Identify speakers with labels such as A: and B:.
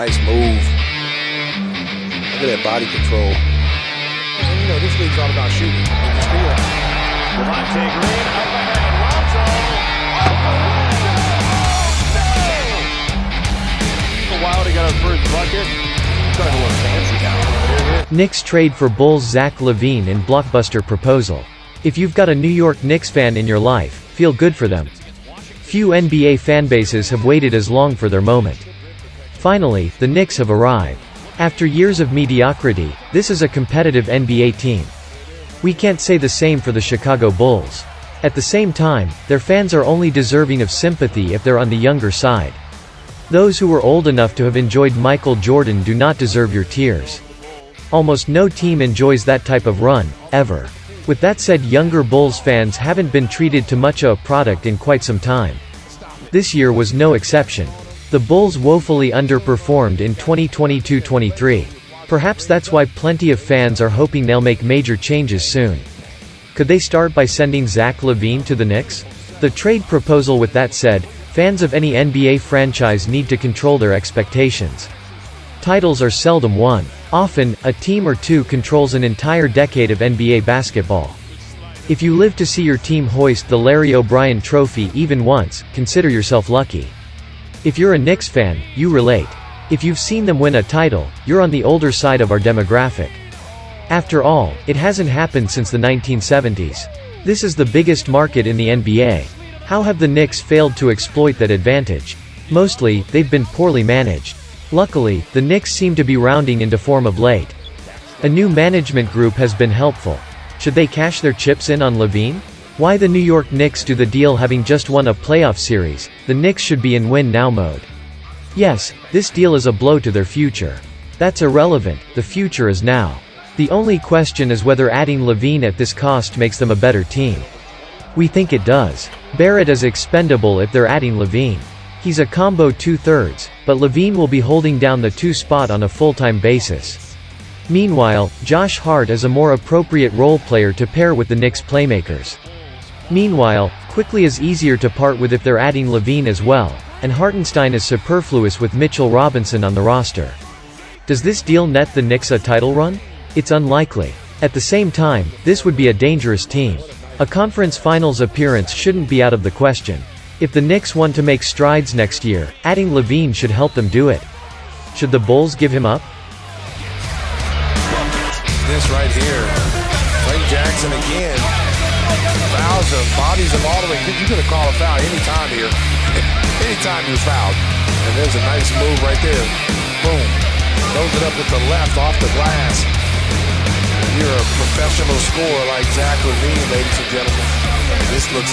A: Nice move. Look at that body control.
B: And you know, this league's all about shooting. Devontae Green up ahead. Lonzo. Oh, no! A while to get our first bucket. Starting to look fancy now.
C: Knicks trade for Bulls' Zach LaVine in Blockbuster proposal. If you've got a New York Knicks fan in your life, feel good for them. Few NBA fanbases have waited as long for their moment. Finally, the Knicks have arrived. After years of mediocrity, this is a competitive NBA team. We can't say the same for the Chicago Bulls. At the same time, their fans are only deserving of sympathy if they're on the younger side. Those who were old enough to have enjoyed Michael Jordan do not deserve your tears. Almost no team enjoys that type of run, ever. With that said, younger Bulls fans haven't been treated to much of a product in quite some time. This year was no exception. The Bulls woefully underperformed in 2022-23. Perhaps that's why plenty of fans are hoping they'll make major changes soon. Could they start by sending Zach LaVine to the Knicks? The trade proposal. With that said, fans of any NBA franchise need to control their expectations. Titles are seldom won. Often, a team or two controls an entire decade of NBA basketball. If you live to see your team hoist the Larry O'Brien Trophy even once, consider yourself lucky. If you're a Knicks fan, you relate. If you've seen them win a title, you're on the older side of our demographic. After all, it hasn't happened since the 1970s. This is the biggest market in the NBA. How have the Knicks failed to exploit that advantage? Mostly, they've been poorly managed. Luckily, the Knicks seem to be rounding into form of late. A new management group has been helpful. Should they cash their chips in on LaVine? Why the New York Knicks do the deal? Having just won a playoff series, the Knicks should be in win-now mode. Yes, this deal is a blow to their future. That's irrelevant, the future is now. The only question is whether adding LaVine at this cost makes them a better team. We think it does. Barrett is expendable if they're adding LaVine. He's a combo 2/3, but LaVine will be holding down the 2 spot on a full-time basis. Meanwhile, Josh Hart is a more appropriate role player to pair with the Knicks playmakers. Meanwhile, Quickly is easier to part with if they're adding LaVine as well, and Hartenstein is superfluous with Mitchell Robinson on the roster. Does this deal net the Knicks a title run? It's unlikely. At the same time, this would be a dangerous team. A conference finals appearance shouldn't be out of the question. If the Knicks want to make strides next year, adding LaVine should help them do it. Should the Bulls give him up?
A: This right here. Frank Jackson again. Fouls him, bodies him all the way. You could have called a foul anytime here. Anytime he was fouled. And there's a nice move right there. Boom. Throws it up with the left off the glass. You're a professional scorer like Zach LaVine, ladies and gentlemen. This looks...